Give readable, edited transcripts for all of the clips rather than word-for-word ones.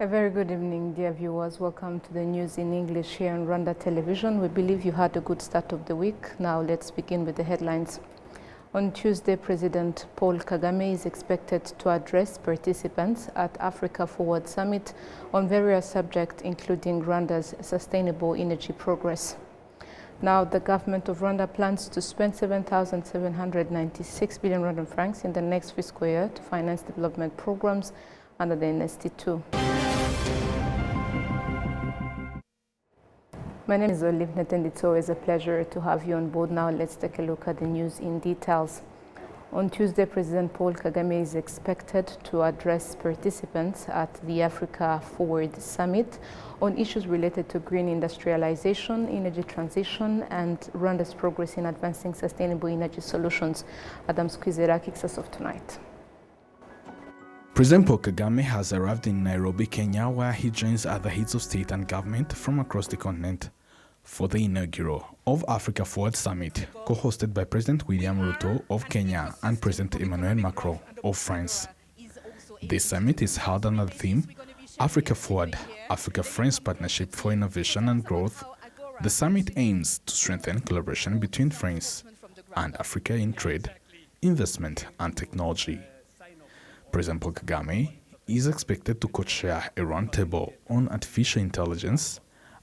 A very good evening, dear viewers. Welcome to the news in English here on Rwanda Television. We believe you had a good start of the week. Now let's begin with the headlines. On Tuesday, President Paul Kagame is expected to address participants at Africa Forward Summit on various subjects, including Rwanda's sustainable energy progress. Now, the government of Rwanda plans to spend 7,796 billion Rwandan francs in the next fiscal year to finance development programs under the NST2. My name is Olive and it's always a pleasure to have you on board. Now let's take a look at the news in details. On Tuesday, President Paul Kagame is expected to address participants at the Africa Forward Summit on issues related to green industrialization, energy transition, and Rwanda's progress in advancing sustainable energy solutions. Adam Squizera kicks us off tonight. President Paul Kagame has arrived in Nairobi, Kenya, where he joins other heads of state and government from across the continent for the inaugural of Africa Forward Summit, co-hosted by President William Ruto of Kenya and President Emmanuel Macron of France. This summit is held under the theme Africa Forward, Africa-France Partnership for Innovation and Growth. The summit aims to strengthen collaboration between France and Africa in trade, investment and technology. President Paul Kagame is expected to co-chair a roundtable on artificial intelligence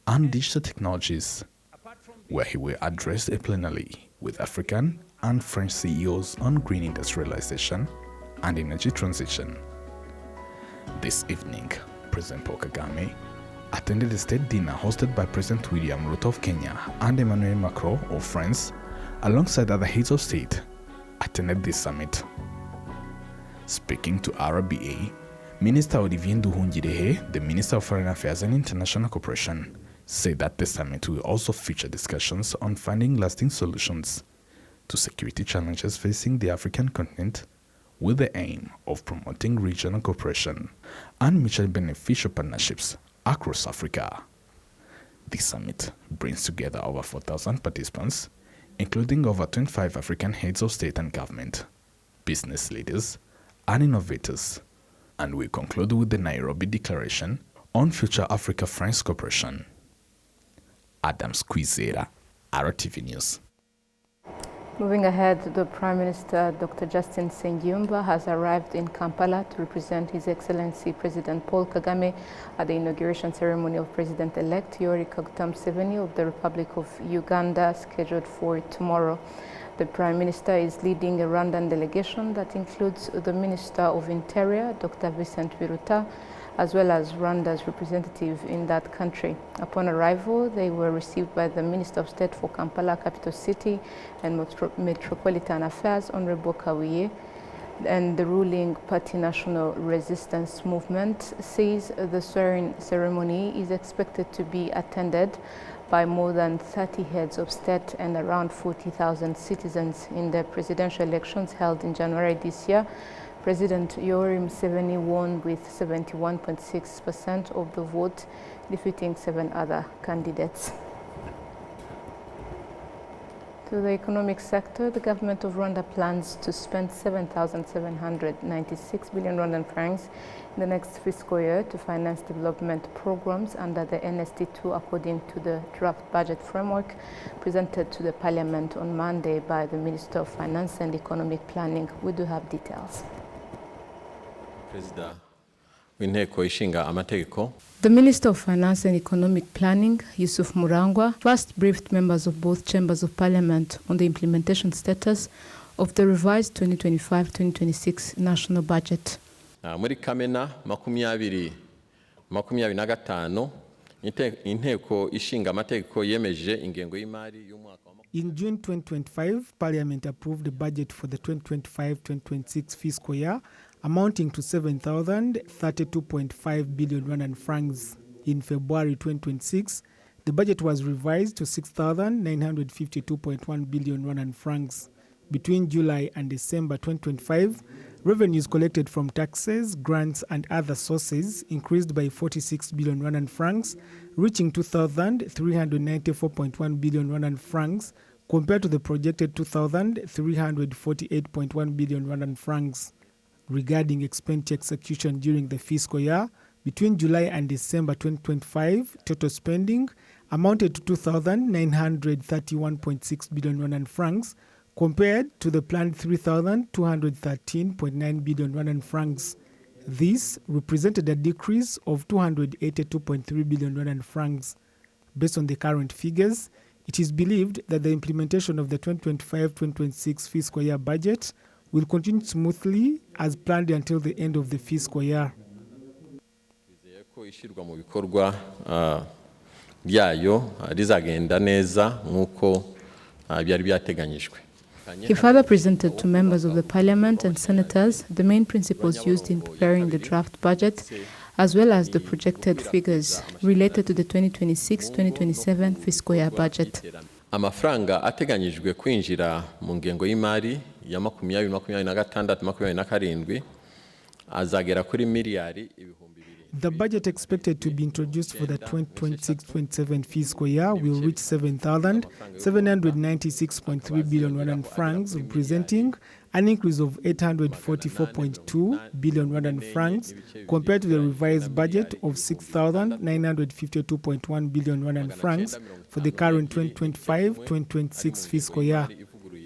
and digital technologies, where he will address a plenary with African and French CEOs on green industrialization and energy transition. This evening, President Paul Kagame attended a state dinner hosted by President William Ruto of Kenya and Emmanuel Macron of France, alongside other heads of state, attended this summit. Speaking to RBA, Minister Olivier Nduhungirehe, the Minister of Foreign Affairs and International Cooperation, said that the summit will also feature discussions on finding lasting solutions to security challenges facing the African continent, with the aim of promoting regional cooperation and mutually beneficial partnerships across Africa. The summit brings together over 4,000 participants, including over 25 African heads of state and government, business leaders, and innovators, and we conclude with the Nairobi Declaration on Future Africa-France Cooperation. Adam Squizera, RwandaTV News. Moving ahead, the Prime Minister, Dr. Justin Nsengiyumva, has arrived in Kampala to represent His Excellency President Paul Kagame at the inauguration ceremony of President-elect Yoweri Kaguta Museveni of the Republic of Uganda, scheduled for tomorrow. The Prime Minister is leading a Rwandan delegation that includes the Minister of Interior, Dr. Vincent Biruta, as well as Rwanda's representative in that country. Upon arrival, they were received by the Minister of State for Kampala, capital city, and Metropolitan Affairs, Honorable Kawiye. And the ruling party National Resistance Movement says the swearing ceremony is expected to be attended by more than 30 heads of state and around 40,000 citizens. In the presidential elections held in January this year, President Yoweri Museveni won with 71.6% of the vote, defeating 7 other candidates. To the economic sector, the government of Rwanda plans to spend 7,796 billion Rwandan francs in the next fiscal year to finance development programs under the NST2, according to the draft budget framework presented to the Parliament on Monday by the Minister of Finance and Economic Planning. We do have details. The Minister of Finance and Economic Planning, Yusuf Murangwa, first briefed members of both chambers of Parliament on the implementation status of the revised 2025-2026 national budget. Muri Kamena 2025 inteko ishinga amategeko yemeje ingengo y'imari y'umwaka. In June 2025, Parliament approved the budget for the 2025-2026 fiscal year, amounting to 7,032.5 billion Rwandan francs. In February 2026, the budget was revised to 6,952.1 billion Rwandan francs. Between July and December 2025, revenues collected from taxes, grants, and other sources increased by 46 billion Rwandan francs, reaching 2,394.1 billion Rwandan francs, compared to the projected 2,348.1 billion Rwandan francs. Regarding expenditure execution during the fiscal year, Between July and December 2025, total spending amounted to 2,931.6 billion Rwandan francs, compared to the planned 3,213.9 billion Rwandan francs. This represented a decrease of 282.3 billion Rwandan francs. Based on the current figures, it is believed that the implementation of the 2025-2026 fiscal year budget will continue smoothly as planned until the end of the fiscal year. Ishyirwa mu bikorwa byayo rizagenda neza nkuko byari byateganyijwe. He further presented to members of the parliament and senators the main principles used in preparing the draft budget, as well as the projected figures related to the 2026-2027 fiscal year budget. Amafaranga ateganyijwe kwinjira mu ngengo y'imari ya 2026-2027 azagera kuri miliyari ibihumbi. The budget expected to be introduced for the 2026-27 fiscal year will reach 7,796.3 billion Rwandan francs, representing an increase of 844.2 billion Rwandan francs compared to the revised budget of 6,952.1 billion Rwandan francs for the current 2025-2026 fiscal year.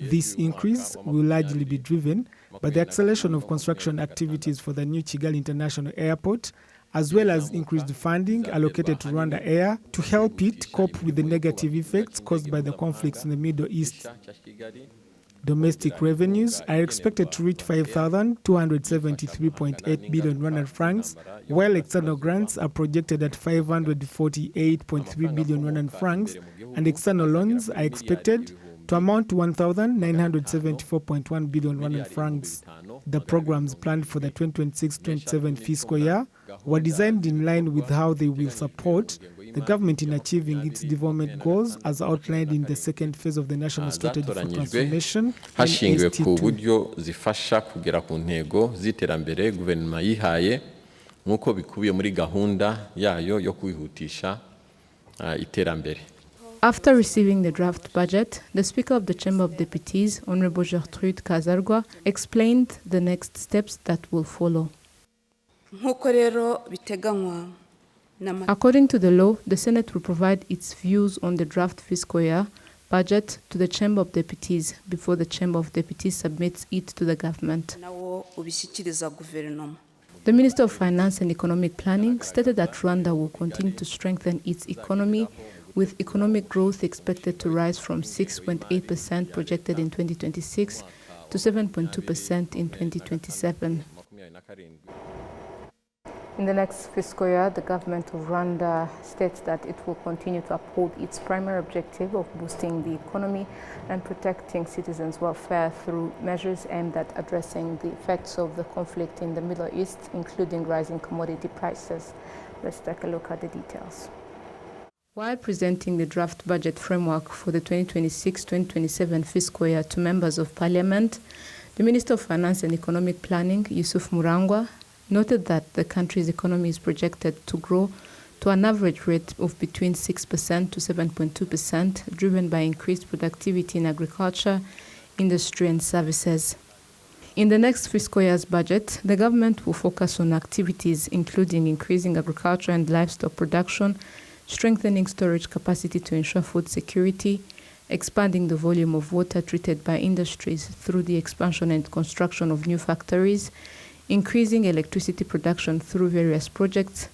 This increase will largely be driven by the acceleration of construction activities for the new Kigali International Airport, as well as increased funding allocated to Rwanda Air to help it cope with the negative effects caused by the conflicts in the Middle East. Domestic revenues are expected to reach 5,273.8 billion Rwandan francs, while external grants are projected at 548.3 billion Rwandan francs, and external loans are expected to amount to 1,974.1 billion Rwandan francs. The programs planned for the 2026-27 fiscal year were designed in line with how they will support the government in achieving its development goals as outlined in the second phase of the National Strategy for Transformation hashingiwe ku buryo zifasha kugera ku ntego z'iterambere guverinoma yihaye nk'uko bikubiye muri gahunda yayo yo kwihutisha iterambere. After receiving the draft budget, the Speaker of the Chamber of Deputies, Honorable Gertrude Kazarwa, explained the next steps that will follow. According to the law, the Senate will provide its views on the draft fiscal year budget to the Chamber of Deputies before the Chamber of Deputies submits it to the government. The Minister of Finance and Economic Planning stated that Rwanda will continue to strengthen its economy, with economic growth expected to rise from 6.8% projected in 2026 to 7.2% in 2027. In the next fiscal year, the government of Rwanda states that it will continue to uphold its primary objective of boosting the economy and protecting citizens' welfare through measures aimed at addressing the effects of the conflict in the Middle East, including rising commodity prices. Let's take a look at the details. While presenting the draft budget framework for the 2026-2027 fiscal year to members of Parliament, the Minister of Finance and Economic Planning, Yusuf Murangwa, noted that the country's economy is projected to grow to an average rate of between 6% to 7.2%, driven by increased productivity in agriculture, industry and services. In the next fiscal year's budget, the government will focus on activities including increasing agriculture and livestock production, strengthening storage capacity to ensure food security, expanding the volume of water treated by industries through the expansion and construction of new factories, increasing electricity production through various projects,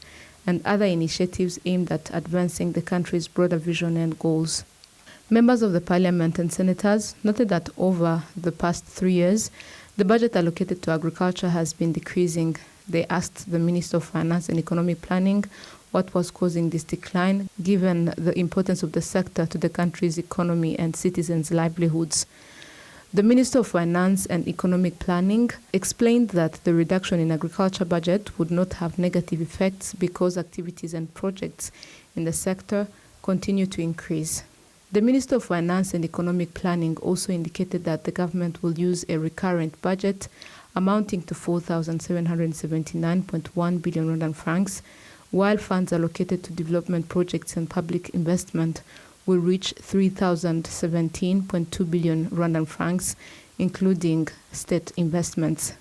and other initiatives aimed at advancing the country's broader vision and goals. Members of the Parliament and senators noted that over the past 3 years, the budget allocated to agriculture has been decreasing. They asked the Minister of Finance and Economic Planning what was causing this decline, given the importance of the sector to the country's economy and citizens' livelihoods. The Minister of Finance and Economic Planning explained that the reduction in agriculture budget would not have negative effects because activities and projects in the sector continue to increase. The Minister of Finance and Economic Planning also indicated that the government will use a recurrent budget amounting to 4,779.1 billion Rwandan francs, while funds allocated to development projects and public investment will reach 3,017.2 billion Rwandan francs, including state investments.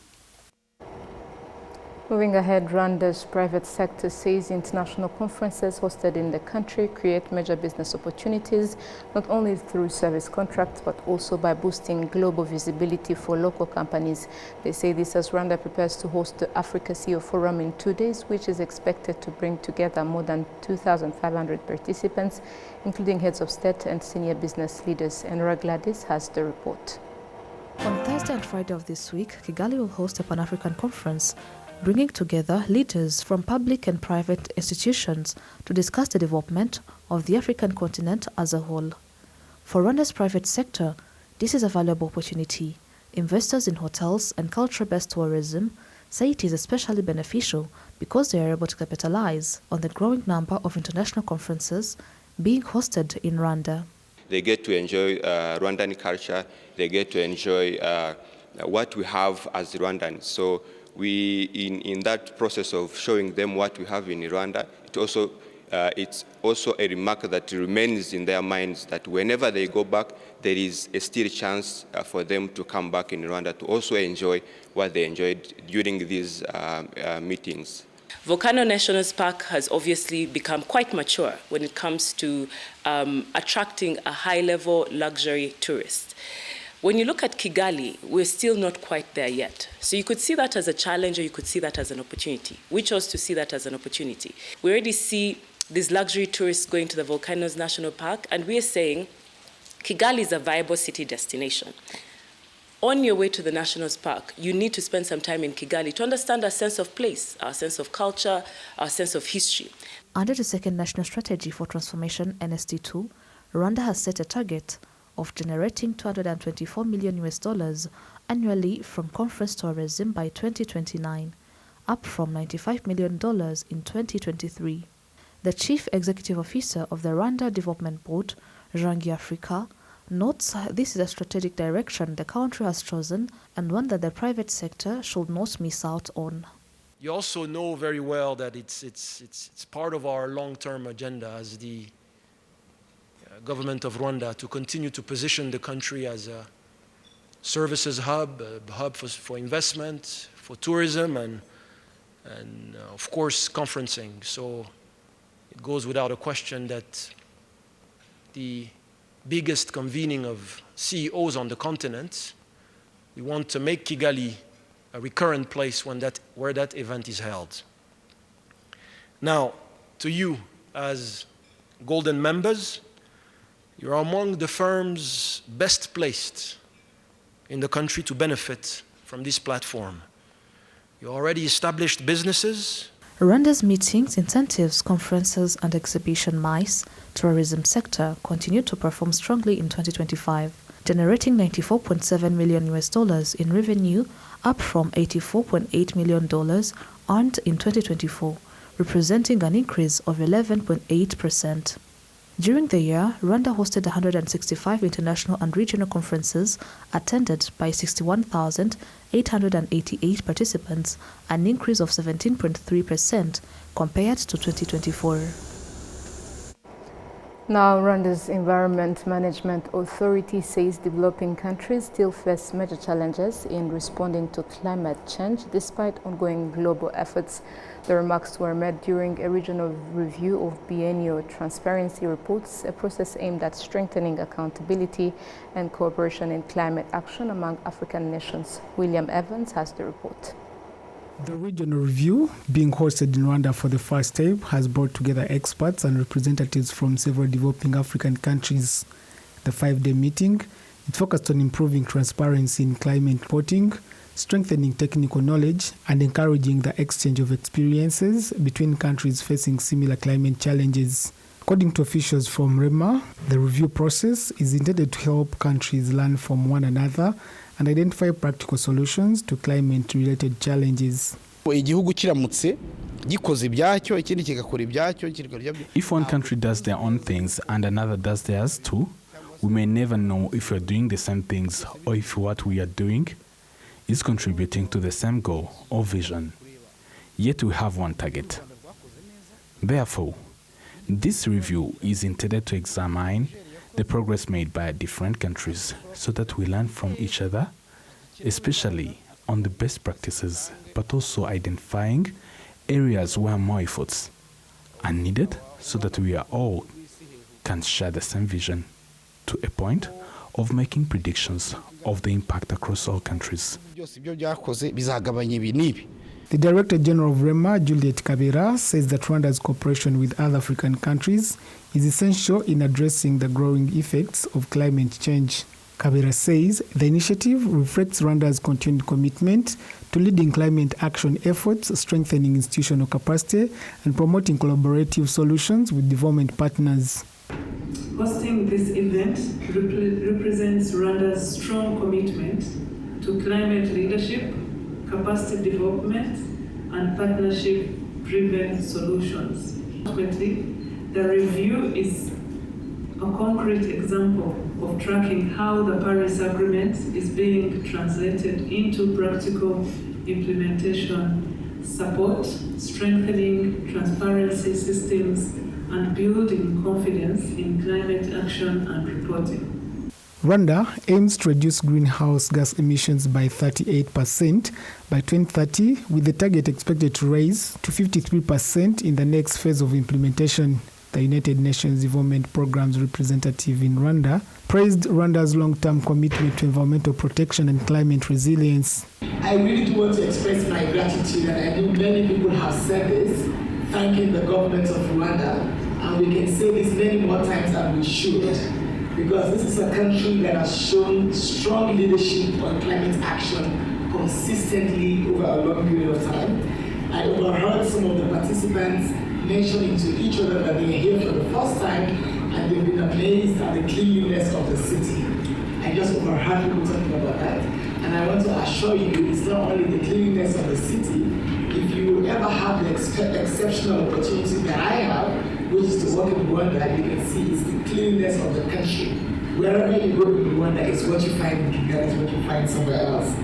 Moving ahead, Rwanda's private sector says international conferences hosted in the country create major business opportunities, not only through service contracts, but also by boosting global visibility for local companies. They say this as Rwanda prepares to host the Africa CEO Forum in 2 days, which is expected to bring together more than 2,500 participants, including heads of state and senior business leaders. And Gladys has the report. On Thursday and Friday of this week, Kigali will host a Pan-African conference, bringing together leaders from public and private institutions to discuss the development of the African continent as a whole. For Rwanda's private sector, this is a valuable opportunity. Investors in hotels and culture-based tourism say it is especially beneficial because they are able to capitalize on the growing number of international conferences being hosted in Rwanda. They get to enjoy Rwandan culture, they get to enjoy what we have as Rwandans. So we, in that process of showing them what we have in Rwanda, it's also a remark that remains in their minds that whenever they go back, there is still a chance for them to come back in Rwanda to also enjoy what they enjoyed during these meetings. Volcano National Park has obviously become quite mature when it comes to attracting a high-level luxury tourist. When you look at Kigali, we're still not quite there yet. So you could see that as a challenge or you could see that as an opportunity. We chose to see that as an opportunity. We already see these luxury tourists going to the Volcanoes National Park, and we're saying Kigali is a viable city destination. On your way to the National Park, you need to spend some time in Kigali to understand our sense of place, our sense of culture, our sense of history. Under the second National Strategy for Transformation, NST2, Rwanda has set a target of generating $224 million annually from conference tourism by 2029, up from $95 million in 2023. The Chief Executive Officer of the Rwanda Development Board, Rangi Africa, notes this is a strategic direction the country has chosen and one that the private sector should not miss out on. You also know very well that it's part of our long-term agenda as the government of Rwanda to continue to position the country as a services hub, a hub for investment, for tourism, and of course conferencing. So it goes without a question that the biggest convening of CEOs on the continent, we want to make Kigali a recurrent place where that event is held. Now, to you as Golden members, you're among the firms best placed in the country to benefit from this platform. You already established businesses. Rwanda's meetings, incentives, conferences and exhibition MICE tourism sector continued to perform strongly in 2025, generating $94.7 million in revenue, up from $84.8 million earned in 2024, representing an increase of 11.8%. During the year, Rwanda hosted 165 international and regional conferences attended by 61,888 participants, an increase of 17.3% compared to 2024. Now, Rwanda's Environment Management Authority says developing countries still face major challenges in responding to climate change despite ongoing global efforts. The remarks were made during a regional review of biennial transparency reports, a process aimed at strengthening accountability and cooperation in climate action among African nations. William Evans has the report. The regional review, being hosted in Rwanda for the first time, has brought together experts and representatives from several developing African countries. The 5-day meeting, it focused on improving transparency in climate reporting, strengthening technical knowledge, and encouraging the exchange of experiences between countries facing similar climate challenges. According to officials from REMA, the review process is intended to help countries learn from one another and identify practical solutions to climate-related challenges. If one country does their own things and another does theirs too, we may never know if we're doing the same things or if what we are doing is contributing to the same goal or vision. Yet we have one target. Therefore, this review is intended to examine the progress made by different countries so that we learn from each other, especially on the best practices, but also identifying areas where more efforts are needed so that we are all can share the same vision to a point of making predictions of the impact across all countries. The Director General of REMA, Juliet Kabera, says that Rwanda's cooperation with other African countries is essential in addressing the growing effects of climate change. Kabera says the initiative reflects Rwanda's continued commitment to leading climate action efforts, strengthening institutional capacity, and promoting collaborative solutions with development partners. Hosting this event represents Rwanda's strong commitment to climate leadership, capacity development, and partnership-driven solutions. Ultimately, the review is a concrete example of tracking how the Paris Agreement is being translated into practical implementation, support, strengthening transparency systems, and building confidence in climate action and reporting. Rwanda aims to reduce greenhouse gas emissions by 38% by 2030, with the target expected to rise to 53% in the next phase of implementation. The United Nations Development Programme's representative in Rwanda praised Rwanda's long-term commitment to environmental protection and climate resilience. I really do want to express my gratitude, and I know many people have said this, thanking the government of Rwanda, and we can say this many more times than we should, because this is a country that has shown strong leadership on climate action consistently over a long period of time. I overheard some of the participants mentioning to each other that they are here for the first time and they've been amazed at the cleanliness of the city. I just overheard people talking about that. And I want to assure you, it's not only the cleanliness of the city. If you ever have the exceptional opportunity that I have, which is to work in Rwanda, you can see it's the cleanliness of the country. Wherever you go in Rwanda, it's what you find in Kigali, it's what you find somewhere else.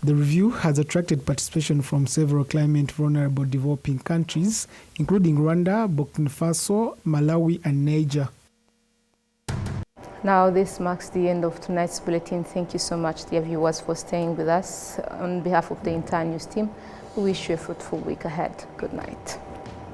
The review has attracted participation from several climate-vulnerable developing countries, including Rwanda, Burkina Faso, Malawi, and Niger. Now, this marks the end of tonight's bulletin. Thank you so much, dear viewers, for staying with us. On behalf of the entire news team, we wish you a fruitful week ahead. Good night.